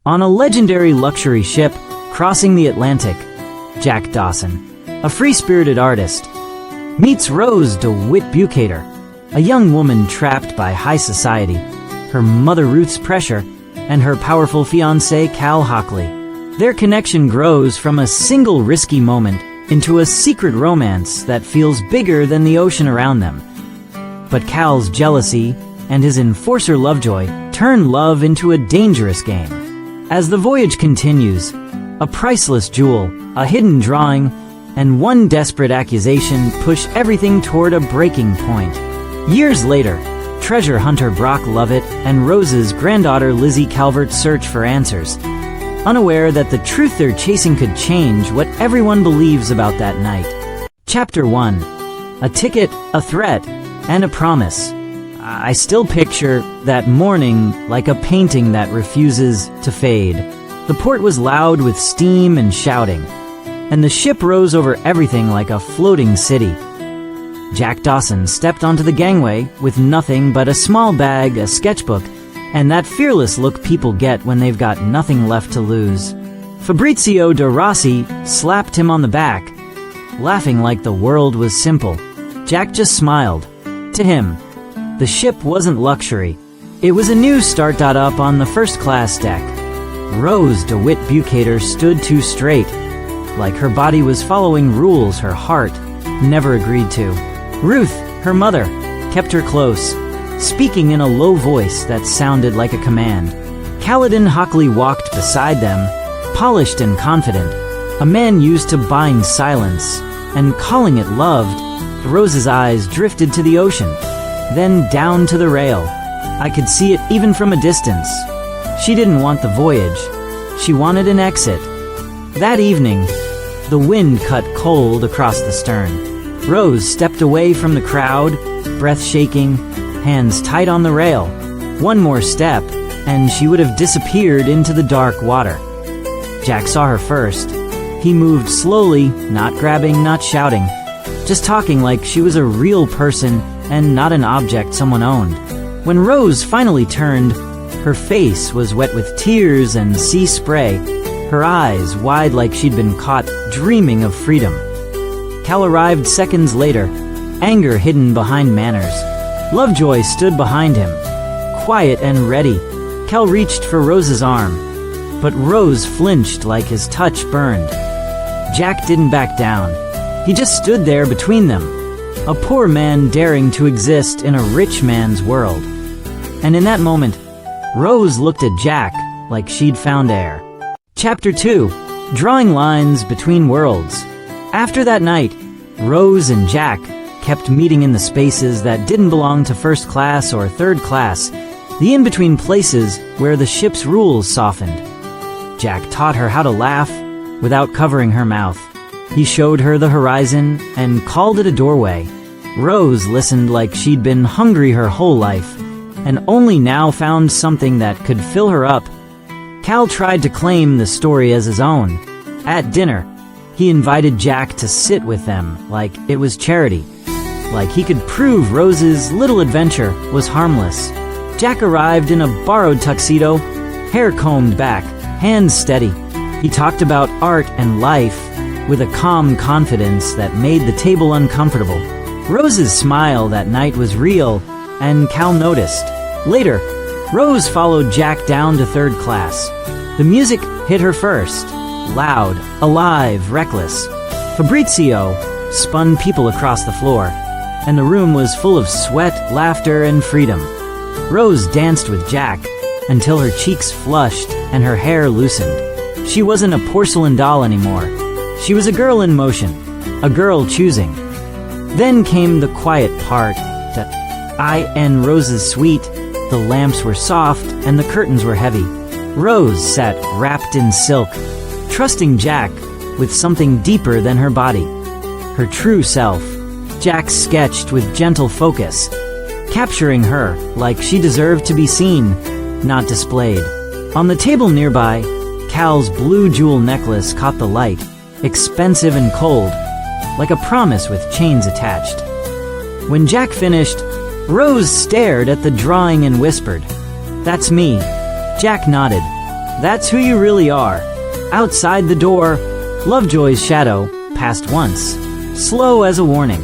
On a legendary luxury ship crossing the Atlantic, Jack Dawson, a free-spirited artist, meets Rose DeWitt Bukater, a young woman trapped by high society, her mother Ruth's pressure, and her powerful fiancé Cal Hockley. Their connection grows from a single risky moment into a secret romance that feels bigger than the ocean around them. But Cal's jealousy and his enforcer Lovejoy turn love into a dangerous game. As the voyage continues, a priceless jewel, a hidden drawing, and one desperate accusation push everything toward a breaking point. Years later, treasure hunter Brock Lovett and Rose's granddaughter Lizzie Calvert search for answers, unaware that the truth they're chasing could change what everyone believes about that night. Chapter 1. A ticket, a threat, and a promise. I still picture that morning like a painting that refuses to fade. The port was loud with steam and shouting, and the ship rose over everything like a floating city. Jack Dawson stepped onto the gangway with nothing but a small bag, a sketchbook, and that fearless look people get when they've got nothing left to lose. Fabrizio de Rossi slapped him on the back, laughing like the world was simple. Jack just smiled. To him, the ship wasn't luxury. It was a new start. Up on the first-class deck, Rose DeWitt Bukater stood too straight, like her body was following rules her heart never agreed to. Ruth, her mother, kept her close, speaking in a low voice that sounded like a command. Kaladin Hockley walked beside them, polished and confident, a man used to buying silence and calling it loved. Rose's eyes drifted to the ocean, then down to the rail. I could see it even from a distance. She didn't want the voyage. She wanted an exit. That evening, the wind cut cold across the stern. Rose stepped away from the crowd, breath shaking, hands tight on the rail. One more step, and she would have disappeared into the dark water. Jack saw her first. He moved slowly, not grabbing, not shouting, just talking like she was a real person and not an object someone owned. When Rose finally turned, her face was wet with tears and sea spray, her eyes wide like she'd been caught dreaming of freedom. Cal arrived seconds later, anger hidden behind manners. Lovejoy stood behind him, quiet and ready. Cal reached for Rose's arm, but Rose flinched like his touch burned. Jack didn't back down. He just stood there between them, a poor man daring to exist in a rich man's world. And in that moment, Rose looked at Jack like she'd found air. Chapter 2. Drawing lines between worlds. After that night, Rose and Jack kept meeting in the spaces that didn't belong to first class or third class, the in-between places where the ship's rules softened. Jack taught her how to laugh without covering her mouth. He showed her the horizon and called it a doorway. Rose listened like she'd been hungry her whole life, and only now found something that could fill her up. Cal tried to claim the story as his own. At dinner, he invited Jack to sit with them like it was charity, like he could prove Rose's little adventure was harmless. Jack arrived in a borrowed tuxedo, hair combed back, hands steady. He talked about art and life with a calm confidence that made the table uncomfortable. Rose's smile that night was real, and Cal noticed. Later, Rose followed Jack down to third class. The music hit her first. Loud, alive, reckless. Fabrizio spun people across the floor, and the room was full of sweat, laughter, and freedom. Rose danced with Jack until her cheeks flushed and her hair loosened. She wasn't a porcelain doll anymore. She was a girl in motion, a girl choosing. Then came the quiet part, and Rose's suite. The lamps were soft and the curtains were heavy. Rose sat wrapped in silk, trusting Jack with something deeper than her body, her true self. Jack sketched with gentle focus, capturing her like she deserved to be seen, not displayed. On the table nearby, Cal's blue jewel necklace caught the light, expensive and cold, like a promise with chains attached. When Jack finished, Rose stared at the drawing and whispered, "That's me." Jack nodded. that's who you really are." Outside the door, Lovejoy's shadow passed once, slow as a warning.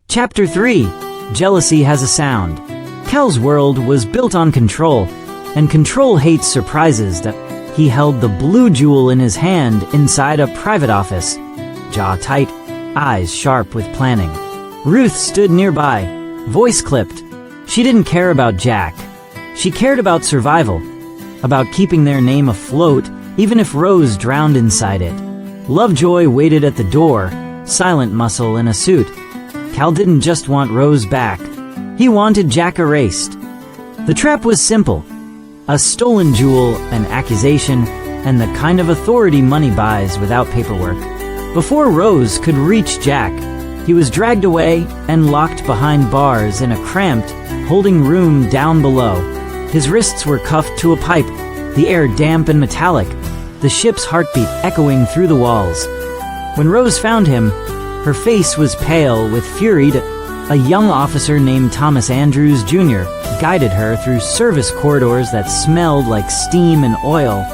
Chapter 3. Jealousy Has a Sound. Cal's world was built on control, and control hates surprises. That he held the blue jewel in his hand inside a private office, jaw tight, eyes sharp with planning. Ruth stood nearby, voice clipped. She didn't care about Jack. She cared about survival, about keeping their name afloat, even if Rose drowned inside it. Lovejoy waited at the door, silent muscle in a suit. Cal didn't just want Rose back. He wanted Jack erased. The trap was simple. A stolen jewel, an accusation, and the kind of authority money buys without paperwork. Before Rose could reach Jack, he was dragged away and locked behind bars in a cramped, holding room down below. His wrists were cuffed to a pipe, the air damp and metallic, the ship's heartbeat echoing through the walls. When Rose found him, her face was pale with fury. A young officer named Thomas Andrews Jr. guided her through service corridors that smelled like steam and oil.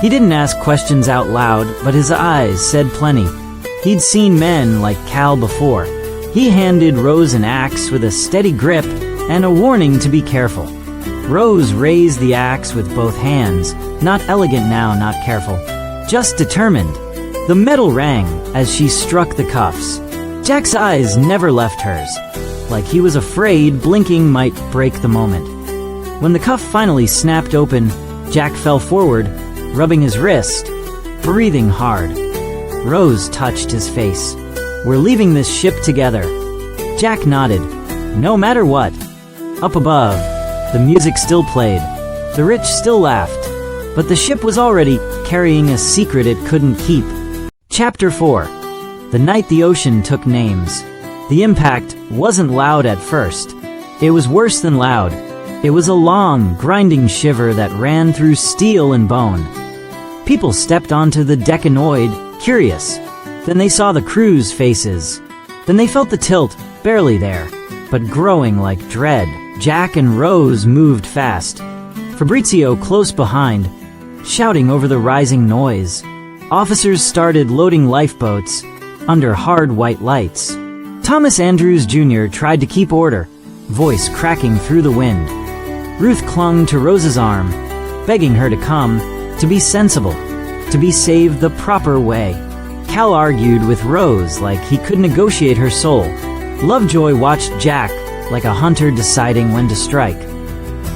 He didn't ask questions out loud, but his eyes said plenty. He'd seen men like Cal before. He handed Rose an axe with a steady grip and a warning to be careful. Rose raised the axe with both hands, not elegant now, not careful, just determined. The metal rang as she struck the cuffs. Jack's eyes never left hers, like he was afraid blinking might break the moment. When the cuff finally snapped open, Jack fell forward, rubbing his wrist, breathing hard. Rose touched his face. "We're leaving this ship together." Jack nodded. "No matter what." Up above, the music still played. The rich still laughed. But the ship was already carrying a secret it couldn't keep. Chapter 4. The Night the Ocean Took Names. The impact wasn't loud at first. It was worse than loud. It was a long, grinding shiver that ran through steel and bone. People stepped onto the deck annoyed, curious. Then they saw the crew's faces. Then they felt the tilt, barely there, but growing like dread. Jack and Rose moved fast. Fabrizio close behind, shouting over the rising noise. Officers started loading lifeboats under hard white lights. Thomas Andrews Jr. tried to keep order, voice cracking through the wind. Ruth clung to Rose's arm, begging her to come, to be sensible, to be saved the proper way. Cal argued with Rose like he could negotiate her soul. Lovejoy watched Jack like a hunter deciding when to strike.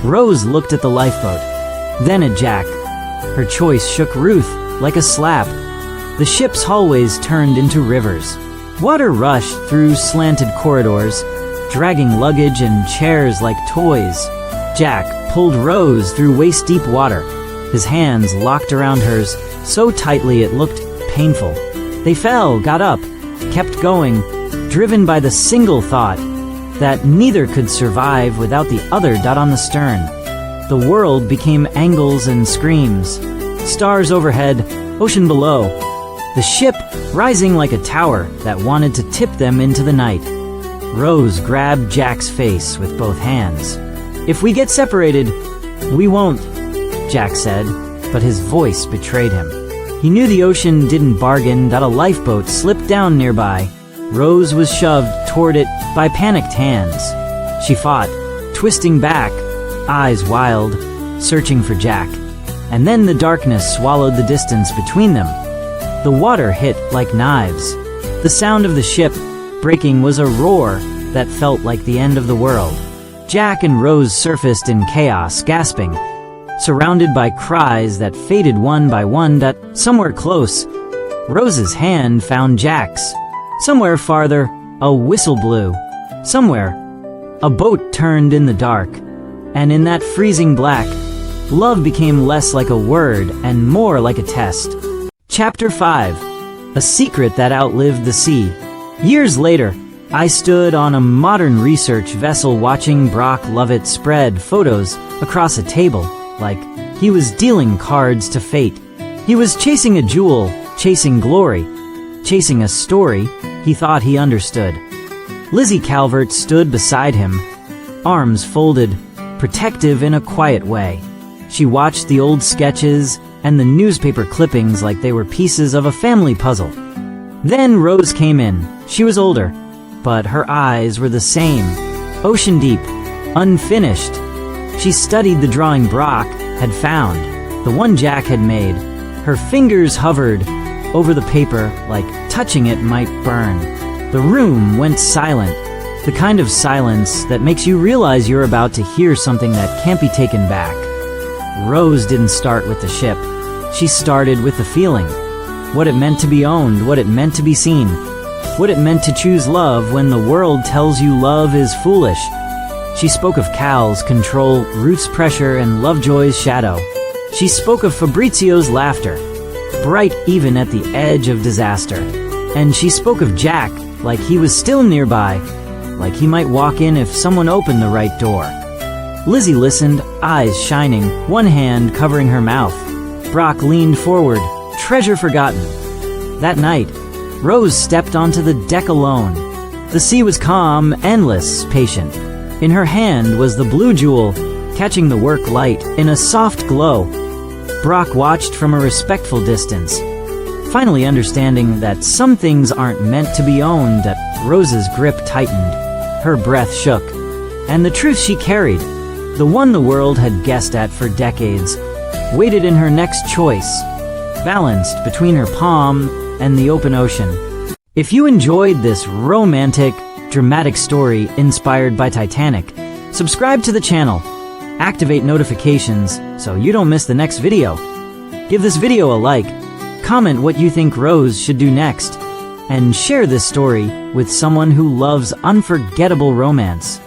Rose looked at the lifeboat, then at Jack. Her choice shook Ruth like a slap. The ship's hallways turned into rivers. Water rushed through slanted corridors, dragging luggage and chairs like toys. Jack pulled Rose through waist-deep water, his hands locked around hers so tightly it looked painful. They fell, got up, kept going, driven by the single thought that neither could survive without the other. On the stern, the world became angles and screams. Stars overhead, ocean below. The ship rising like a tower that wanted to tip them into the night. Rose grabbed Jack's face with both hands. "If we get separated, we won't," Jack said, but his voice betrayed him. He knew the ocean didn't bargain. A lifeboat slipped down nearby. Rose was shoved toward it by panicked hands. She fought, twisting back, eyes wild, searching for Jack. And then the darkness swallowed the distance between them. The water hit like knives. The sound of the ship breaking was a roar that felt like the end of the world. Jack and Rose surfaced in chaos, gasping, surrounded by cries that faded one by one. Somewhere close, Rose's hand found Jack's. Somewhere farther, a whistle blew. Somewhere, a boat turned in the dark. And in that freezing black, love became less like a word and more like a test. Chapter 5. A Secret That Outlived the Sea. Years later, I stood on a modern research vessel watching Brock Lovett spread photos across a table, like he was dealing cards to fate. He was chasing a jewel, chasing glory, chasing a story he thought he understood. Lizzie Calvert stood beside him, arms folded, protective in a quiet way. She watched the old sketches, and the newspaper clippings like they were pieces of a family puzzle. Then Rose came in. She was older, but her eyes were the same, ocean deep, unfinished. She studied the drawing Brock had found, the one Jack had made. Her fingers hovered over the paper like touching it might burn. The room went silent, the kind of silence that makes you realize you're about to hear something that can't be taken back. Rose didn't start with the ship. She started with the feeling. What it meant to be owned, what it meant to be seen, what it meant to choose love when the world tells you love is foolish. She spoke of Cal's control, Ruth's pressure, and Lovejoy's shadow. She spoke of Fabrizio's laughter, bright even at the edge of disaster. And she spoke of Jack like he was still nearby, like he might walk in if someone opened the right door. Lizzie listened, eyes shining, one hand covering her mouth. Brock leaned forward, treasure forgotten. That night, Rose stepped onto the deck alone. The sea was calm, endless, patient. In her hand was the blue jewel, catching the work light in a soft glow. Brock watched from a respectful distance, finally understanding that some things aren't meant to be owned. Rose's grip tightened, her breath shook, and the truth she carried, the one the world had guessed at for decades, waited in her next choice, balanced between her palm and the open ocean. If you enjoyed this romantic, dramatic story inspired by Titanic, subscribe to the channel, activate notifications so you don't miss the next video. Give this video a like, comment what you think Rose should do next, and share this story with someone who loves unforgettable romance.